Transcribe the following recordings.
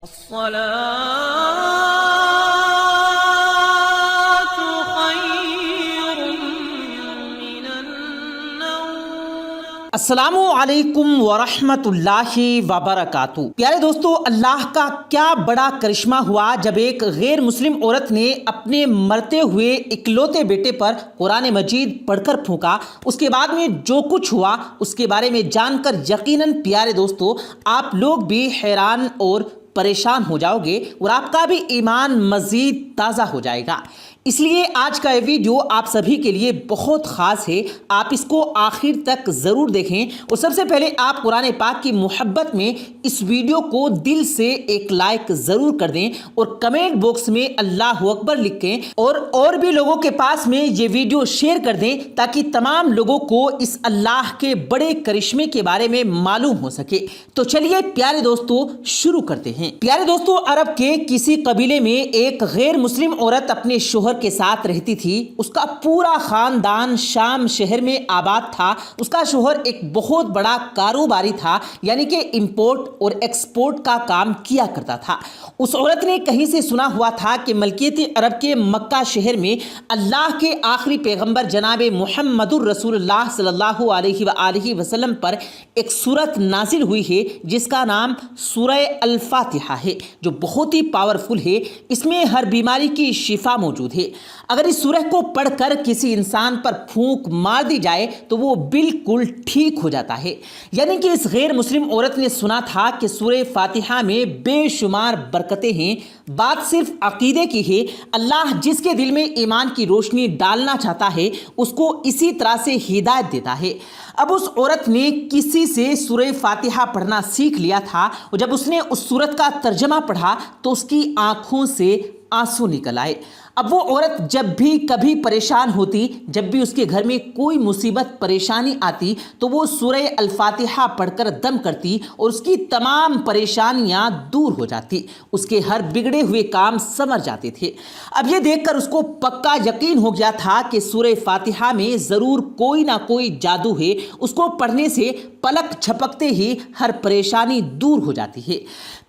الصلاة خير من النوم۔ السلام علیکم ورحمۃ اللہ وبرکاتہ۔ پیارے دوستو، اللہ کا کیا بڑا کرشمہ ہوا جب ایک غیر مسلم عورت نے اپنے مرتے ہوئے اکلوتے بیٹے پر قرآن مجید پڑھ کر پھونکا۔ اس کے بعد میں جو کچھ ہوا اس کے بارے میں جان کر یقیناً پیارے دوستو آپ لوگ بھی حیران اور پریشان ہو جاؤ گے اور آپ کا بھی ایمان مزید تازہ ہو جائے گا۔ اس لیے آج کا یہ ویڈیو آپ سبھی کے لیے بہت خاص ہے، آپ اس کو آخر تک ضرور دیکھیں۔ اور سب سے پہلے آپ قرآن پاک کی محبت میں اس ویڈیو کو دل سے ایک لائک ضرور کر دیں اور کمنٹ باکس میں اللہ اکبر لکھیں اور بھی لوگوں کے پاس میں یہ ویڈیو شیئر کر دیں تاکہ تمام لوگوں کو اس اللہ کے بڑے کرشمے کے بارے میں معلوم ہو سکے۔ تو چلیے پیارے دوستو شروع کرتے ہیں۔ پیارے دوستو، عرب کے کسی قبیلے میں ایک غیر مسلم عورت اپنے شوہر کے ساتھ رہتی تھی۔ اس کا پورا خاندان شام شہر میں آباد تھا۔ اس کا شوہر ایک بہت بڑا کاروباری تھا، یعنی کہ امپورٹ اور ایکسپورٹ کا کام کیا کرتا تھا۔ اس عورت نے کہیں سے سنا ہوا تھا کہ ملکیت عرب کے مکہ شہر میں اللہ کے آخری پیغمبر جناب محمد الرسول اللہ صلی اللہ علیہ وآلہ وسلم پر ایک سورت نازل ہوئی ہے جس کا نام سورہ الفاتحہ ہے، جو بہت ہی پاورفل ہے۔ اس میں ہر بیماری کی شفا موجود ہے۔ اگر اس سورہ کو پڑھ کر کسی انسان پر پھونک مار دی جائے تو وہ بالکل ٹھیک ہو جاتا ہے۔ یعنی کہ اس غیر مسلم عورت نے سنا تھا کہ سورہ فاتحہ میں بے شمار برکتیں ہیں۔ بات صرف عقیدے کی ہے، اللہ جس کے دل میں ایمان کی روشنی ڈالنا چاہتا ہے اس کو اسی طرح سے ہدایت دیتا ہے۔ اب اس عورت نے کسی سے سورہ فاتحہ پڑھنا سیکھ لیا تھا اور جب اس نے اس سورت کا ترجمہ پڑھا تو اس کی آنکھوں سے آنسو نکل آئے۔ اب وہ عورت جب بھی کبھی پریشان ہوتی، جب بھی اس کے گھر میں کوئی مصیبت پریشانی آتی تو وہ سورہ الفاتحہ پڑھ کر دم کرتی اور اس کی تمام پریشانیاں دور ہو جاتی، اس کے ہر بگڑے ہوئے کام سنور جاتے تھے۔ اب یہ دیکھ کر اس کو پکا یقین ہو گیا تھا کہ سورہ فاتحہ میں ضرور کوئی نہ کوئی جادو ہے، اس کو پڑھنے سے پلک جھپکتے ہی ہر پریشانی دور ہو جاتی ہے۔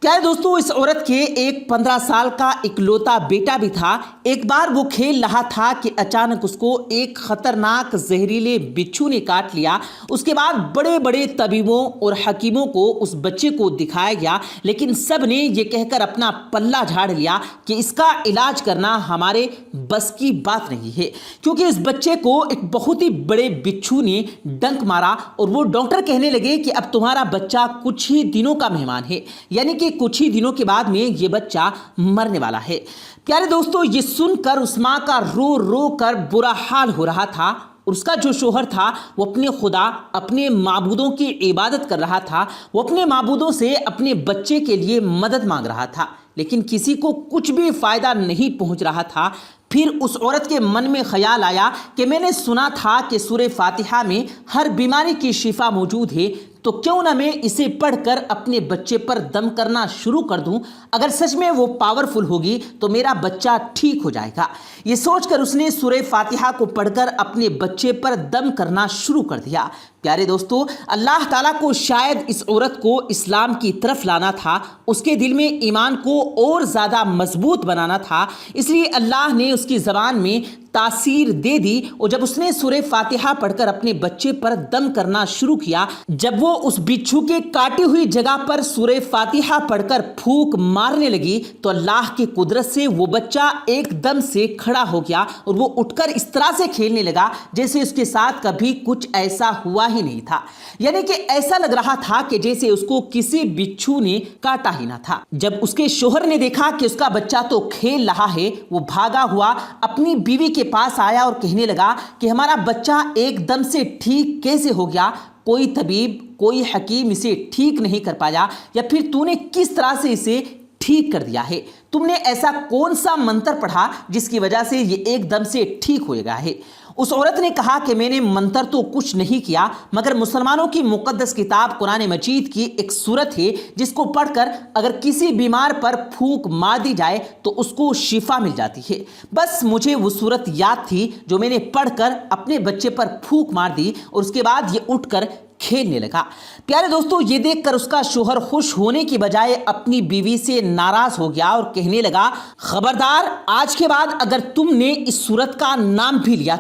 پیارے دوستو، اس عورت کے ایک 15 سال کا اکلوتا بیٹا بھی تھا۔ ایک بار وہ کھیل رہا تھا کہ اچانک اس کو ایک خطرناک زہریلے بچھو نے کاٹ لیا۔ اس کے بعد بڑے بڑے طبیبوں اور حکیموں کو اس بچے کو دکھایا گیا، لیکن سب نے یہ کہہ کر اپنا پلہ جھاڑ لیا کہ اس کا علاج کرنا ہمارے بس کی بات نہیں ہے، کیونکہ اس بچے کو ایک بہت ہی بڑے بچھو نے ڈنک مارا اور وہ ڈاکٹر کہنے لگے کہ اب تمہارا بچہ کچھ ہی دنوں کا مہمان ہے، یعنی کہ کچھ ہی دنوں کے بعد میں یہ بچہ مرنے والا ہے۔ پیارے دوستو، یہ سن کر اس ماں کا رو رو کر برا حال ہو رہا تھا اور اس کا جو شوہر تھا وہ اپنے خدا، اپنے معبودوں کی عبادت کر رہا تھا۔ وہ اپنے معبودوں سے اپنے بچے کے لیے مدد مانگ رہا تھا، لیکن کسی کو کچھ بھی فائدہ نہیں پہنچ رہا تھا۔ پھر اس عورت کے من میں خیال آیا کہ میں نے سنا تھا کہ سورہ فاتحہ میں ہر بیماری کی شفا موجود ہے، تو کیوں نہ میں اسے پڑھ کر اپنے بچے پر دم کرنا شروع کر دوں۔ اگر سچ میں وہ پاورفل ہوگی تو میرا بچہ ٹھیک ہو جائے گا۔ یہ سوچ کر اس نے سورہ فاتحہ کو پڑھ کر اپنے بچے پر دم کرنا شروع کر دیا۔ پیارے دوستو، اللہ تعالیٰ کو شاید اس عورت کو اسلام کی طرف لانا تھا، اس کے دل میں ایمان کو اور زیادہ مضبوط بنانا تھا، اس لیے اللہ نے اس کی زبان میں تاثیر دے دی اور جب اس نے سورہ فاتحہ پڑھ کر اپنے بچے پر دم کرنا شروع کیا، جب وہ اس بچھو کے کاٹی ہوئی جگہ پر سورہ فاتحہ پڑھ کر پھونک مارنے لگی تو اللہ کی قدرت سے وہ بچہ ایک دم سے کھڑا ہو گیا اور وہ اٹھ کر اس طرح سے کھیلنے لگا جیسے اس کے ساتھ کبھی کچھ ایسا ہوا ہی نہیں تھا۔ یعنی کہ ایسا لگ رہا تھا کہ جیسے اس کو کسی بچھو نے کاٹا ہی نہ تھا۔ جب اس کے شوہر نے دیکھا کہ اس کا بچہ تو کھیل رہا ہے، وہ بھاگا ہوا اپنی بیوی کے پاس آیا اور کہنے لگا کہ ہمارا بچہ ایک دم سے ٹھیک کیسے ہو گیا؟ کوئی طبیب، کوئی حکیم اسے ٹھیک نہیں کر پایا، یا پھر تو نے کس طرح سے اسے ٹھیک کر دیا ہے؟ تم نے ایسا کون سا منتر پڑھا جس کی وجہ سے یہ ایک دم سے ٹھیک ہو گیا ہے؟ اس عورت نے کہا کہ میں نے منتر تو کچھ نہیں کیا، مگر مسلمانوں کی مقدس کتاب قرآن مجید کی ایک سورت ہے جس کو پڑھ کر اگر کسی بیمار پر پھونک مار دی جائے تو اس کو شفا مل جاتی ہے۔ بس مجھے وہ سورت یاد تھی جو میں نے پڑھ کر اپنے بچے پر پھونک مار دی اور اس کے بعد یہ اٹھ کر کھیلنے لگا۔ پیارے دوستو، یہ دیکھ کر اس کا شوہر خوش ہونے کی بجائے اپنی بیوی سے ناراض ہو گیا اور کہنے لگا، خبردار، آج کے بعد اگر تم نے اس سورت کا نام بھی لیا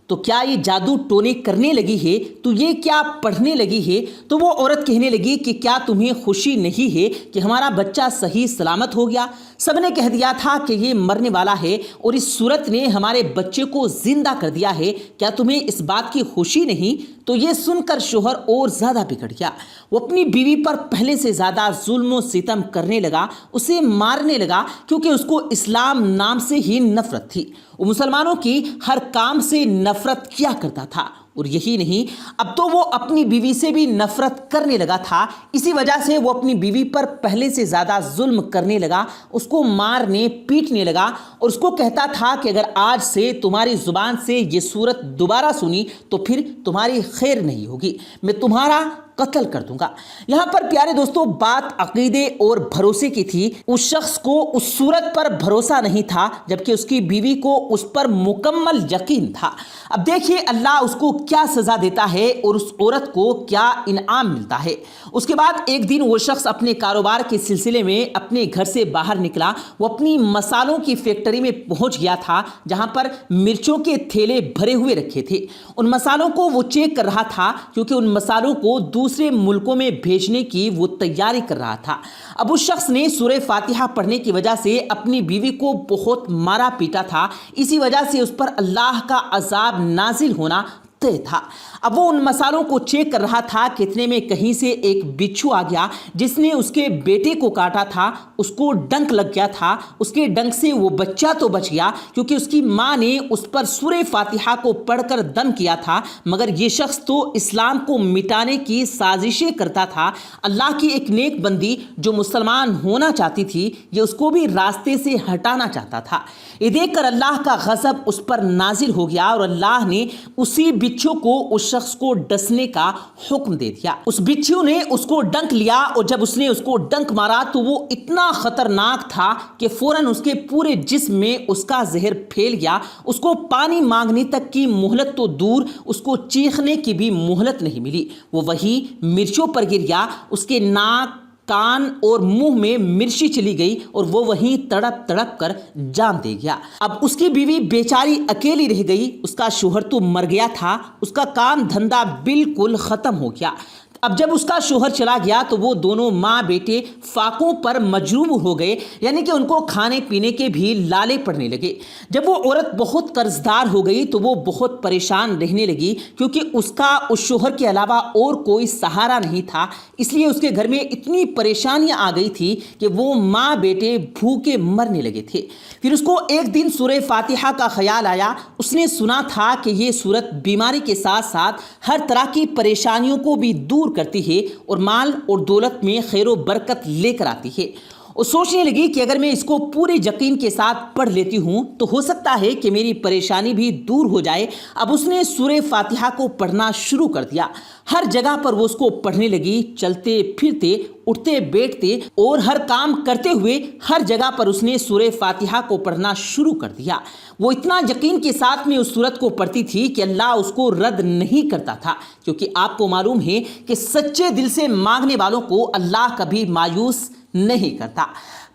تو کیا یہ جادو ٹونے کرنے لگی ہے؟ تو یہ کیا پڑھنے لگی ہے؟ تو وہ عورت کہنے لگی کہ کیا تمہیں خوشی نہیں ہے کہ ہمارا بچہ صحیح سلامت ہو گیا؟ سب نے کہہ دیا تھا کہ یہ مرنے والا ہے اور اس سورت نے ہمارے بچے کو زندہ کر دیا ہے، کیا تمہیں اس بات کی خوشی نہیں؟ تو یہ سن کر شوہر اور زیادہ بگڑ گیا۔ وہ اپنی بیوی پر پہلے سے زیادہ ظلم و ستم کرنے لگا، اسے مارنے لگا، کیونکہ اس کو اسلام نام سے ہی نفرت تھی۔ وہ مسلمانوں کی ہر کام سے نفرت کیا کرتا تھا، اور یہی نہیں، اب تو وہ اپنی بیوی سے بھی نفرت کرنے لگا تھا۔ اسی وجہ سے وہ اپنی بیوی پر پہلے سے زیادہ ظلم کرنے لگا، اس کو مارنے پیٹنے لگا، اور اس کو کہتا تھا کہ اگر آج سے تمہاری زبان سے یہ سورت دوبارہ سنی تو پھر تمہاری خیر نہیں ہوگی، میں تمہارا قتل کر دوں گا۔ یہاں پر پیارے دوستو بات عقیدے اور بھروسے کی تھی۔ اس شخص کو اس صورت پر بھروسہ نہیں تھا، جبکہ اس کی بیوی کو اس پر مکمل یقین تھا۔ اب دیکھیے اللہ اس کو کیا سزا دیتا ہے اور اس عورت کو کیا انعام ملتا ہے۔ اس کے بعد ایک دن وہ شخص اپنے کاروبار کے سلسلے میں اپنے گھر سے باہر نکلا۔ وہ اپنی مسالوں کی فیکٹری میں پہنچ گیا تھا، جہاں پر مرچوں کے تھیلے بھرے ہوئے رکھے تھے۔ ان مسالوں کو وہ چیک کر رہا تھا، کیونکہ ان مسالوں کو دوسرے ملکوں میں بھیجنے کی وہ تیاری کر رہا تھا۔ اب اس شخص نے سورہ فاتحہ پڑھنے کی وجہ سے اپنی بیوی کو بہت مارا پیٹا تھا، اسی وجہ سے اس پر اللہ کا عذاب نازل ہونا طے تھا۔ اب وہ ان مسالوں کو چیک کر رہا تھا کہ اتنے میں کہیں سے ایک بچھو آ گیا جس نے اس کے بیٹے کو کاٹا تھا، اس کو ڈنک لگ گیا تھا۔ اس کے ڈنک سے وہ بچہ تو بچ گیا، کیونکہ اس کی ماں نے اس پر سورہ فاتحہ کو پڑھ کر دم کیا تھا، مگر یہ شخص تو اسلام کو مٹانے کی سازشیں کرتا تھا۔ اللہ کی ایک نیک بندی جو مسلمان ہونا چاہتی تھی، یہ اس کو بھی راستے سے ہٹانا چاہتا تھا۔ یہ دیکھ کر اللہ کا غضب اس پر نازل ہو گیا اور اللہ نے اسی بچھو کو اس شخص کو ڈسنے کا حکم دے دیا۔ اس بچھو نے اس کو ڈنک لیا، اور جب اس نے اس کو ڈنک مارا تو وہ اتنا خطرناک تھا کہ فوراً اس کے پورے جسم میں اس کا زہر پھیل گیا۔ اس کو پانی مانگنے تک کی مہلت تو دور، اس کو چیخنے کی بھی مہلت نہیں ملی۔ وہ وہی مرچوں پر گر گیا، اس کے ناک، کان اور منہ میں مرچی چلی گئی اور وہ وہیں تڑپ تڑپ کر جان دے گیا۔ اب اس کی بیوی بیچاری اکیلی رہ گئی، اس کا شوہر تو مر گیا تھا، اس کا کام دھندا بالکل ختم ہو گیا۔ اب جب اس کا شوہر چلا گیا تو وہ دونوں ماں بیٹے فاقوں پر مجروح ہو گئے، یعنی کہ ان کو کھانے پینے کے بھی لالے پڑنے لگے۔ جب وہ عورت بہت قرض دار ہو گئی تو وہ بہت پریشان رہنے لگی، کیونکہ اس کا اس شوہر کے علاوہ اور کوئی سہارا نہیں تھا۔ اس لیے اس کے گھر میں اتنی پریشانیاں آ گئی تھی کہ وہ ماں بیٹے بھوکے مرنے لگے تھے۔ پھر اس کو ایک دن سورہ فاتحہ کا خیال آیا۔ اس نے سنا تھا کہ یہ سورت بیماری کے ساتھ ساتھ ہر طرح کی پریشانیوں کو بھی دور کرتی ہے اور مال اور دولت میں خیر و برکت لے کر آتی ہے۔ وہ سوچنے لگی کہ اگر میں اس کو پورے یقین کے ساتھ پڑھ لیتی ہوں تو ہو سکتا ہے کہ میری پریشانی بھی دور ہو جائے۔ اب اس نے سورہ فاتحہ کو پڑھنا شروع کر دیا۔ ہر جگہ پر وہ اس کو پڑھنے لگی، چلتے پھرتے، اٹھتے بیٹھتے اور ہر کام کرتے ہوئے ہر جگہ پر اس نے سورہ فاتحہ کو پڑھنا شروع کر دیا۔ وہ اتنا یقین کے ساتھ میں اس سورت کو پڑھتی تھی کہ اللہ اس کو رد نہیں کرتا تھا، کیونکہ آپ کو معلوم ہے کہ سچے دل سے مانگنے والوں کو اللہ کبھی مایوس نہیں کرتا۔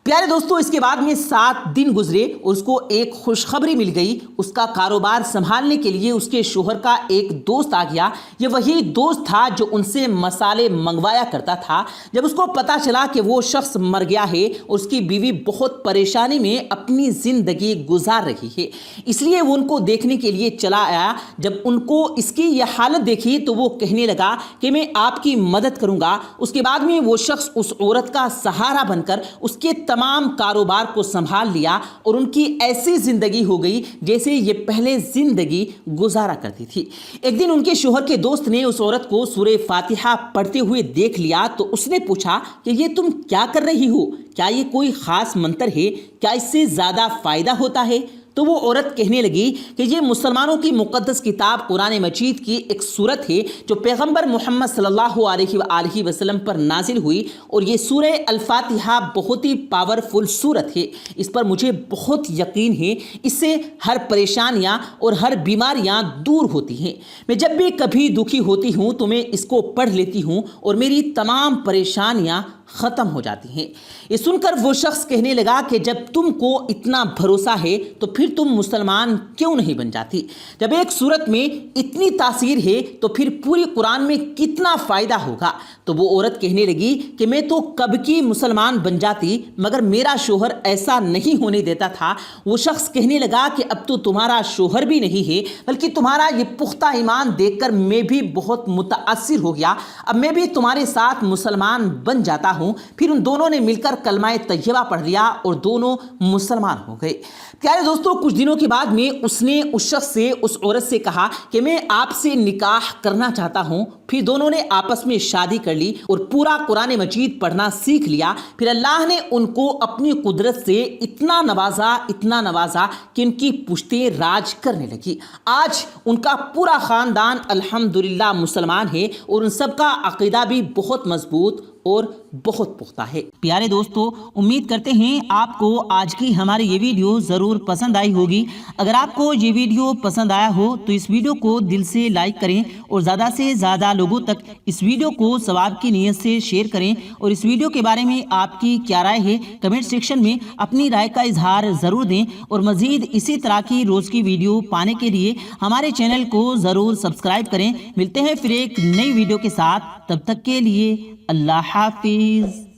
پیارے دوستو، اس کے بعد میں 7 دن گزرے اور اس کو ایک خوشخبری مل گئی۔ اس کا کاروبار سنبھالنے کے لیے اس کے شوہر کا ایک دوست آ گیا۔ یہ وہی دوست تھا جو ان سے مسالے منگوایا کرتا تھا۔ جب اس کو پتا چلا کہ وہ شخص مر گیا ہے اور اس کی بیوی بہت پریشانی میں اپنی زندگی گزار رہی ہے، اس لیے وہ ان کو دیکھنے کے لیے چلا آیا۔ جب ان کو اس کی یہ حالت دیکھی تو وہ کہنے لگا کہ میں آپ کی مدد کروں گا۔ اس کے بعد میں وہ شخص اس عورت کا سہارا بن کر اس کے تمام کاروبار کو سنبھال لیا اور ان کی ایسی زندگی ہو گئی جیسے یہ پہلے زندگی گزارا کرتی تھی۔ ایک دن ان کے شوہر کے دوست نے اس عورت کو سورہ فاتحہ پڑھتے ہوئے دیکھ لیا تو اس نے پوچھا کہ یہ تم کیا کر رہی ہو؟ کیا یہ کوئی خاص منتر ہے؟ کیا اس سے زیادہ فائدہ ہوتا ہے؟ تو وہ عورت کہنے لگی کہ یہ مسلمانوں کی مقدس کتاب قرآن مجید کی ایک سورت ہے جو پیغمبر محمد صلی اللہ علیہ وآلہ وسلم پر نازل ہوئی، اور یہ سورہ الفاتحہ بہت ہی پاورفل سورت ہے، اس پر مجھے بہت یقین ہے، اس سے ہر پریشانیاں اور ہر بیماریاں دور ہوتی ہیں۔ میں جب بھی کبھی دکھی ہوتی ہوں تو میں اس کو پڑھ لیتی ہوں اور میری تمام پریشانیاں ختم ہو جاتی ہیں۔ یہ سن کر وہ شخص کہنے لگا کہ جب تم کو اتنا بھروسہ ہے تو پھر تم مسلمان کیوں نہیں بن جاتی؟ جب ایک صورت میں اتنی تاثیر ہے تو پھر پوری قرآن میں کتنا فائدہ ہوگا؟ تو وہ عورت کہنے لگی کہ میں تو کب کی مسلمان بن جاتی، مگر میرا شوہر ایسا نہیں ہونے دیتا تھا۔ وہ شخص کہنے لگا کہ اب تو تمہارا شوہر بھی نہیں ہے، بلکہ تمہارا یہ پختہ ایمان دیکھ کر میں بھی بہت متاثر ہو گیا، اب میں بھی تمہارے ساتھ مسلمان بن جاتا ہوں۔ پھر ان دونوں نے مل کر کلمہ طیبہ پڑھ لیا اور دونوں مسلمان ہو گئے۔ پیارے دوستو، کچھ دنوں کے بعد میں اس نے اس شخص سے، اس عورت سے کہا کہ میں آپ سے نکاح کرنا چاہتا ہوں۔ پھر دونوں نے آپس میں شادی کر لی اور پورا قرآن مجید پڑھنا سیکھ لیا۔ پھر اللہ نے ان کو اپنی قدرت سے اتنا نوازا کہ ان کی پشتیں راج کرنے لگی۔ آج ان کا پورا خاندان الحمدللہ مسلمان ہے اور ان سب کا عقیدہ بھی بہت مضبوط اور بہت پختہ ہے۔ پیارے دوستو، امید کرتے ہیں آپ کو آج کی ہماری یہ ویڈیو ضرور پسند آئی ہوگی۔ اگر آپ کو یہ ویڈیو پسند آیا ہو تو اس ویڈیو کو دل سے لائک کریں اور زیادہ سے زیادہ لوگوں تک اس ویڈیو کو ثواب کی نیت سے شیئر کریں، اور اس ویڈیو کے بارے میں آپ کی کیا رائے ہے کمنٹ سیکشن میں اپنی رائے کا اظہار ضرور دیں، اور مزید اسی طرح کی روز کی ویڈیو پانے کے لیے ہمارے چینل کو ضرور سبسکرائب کریں۔ ملتے ہیں پھر ایک نئی ویڈیو کے ساتھ، تب تک کے لیے اللہ حافظ۔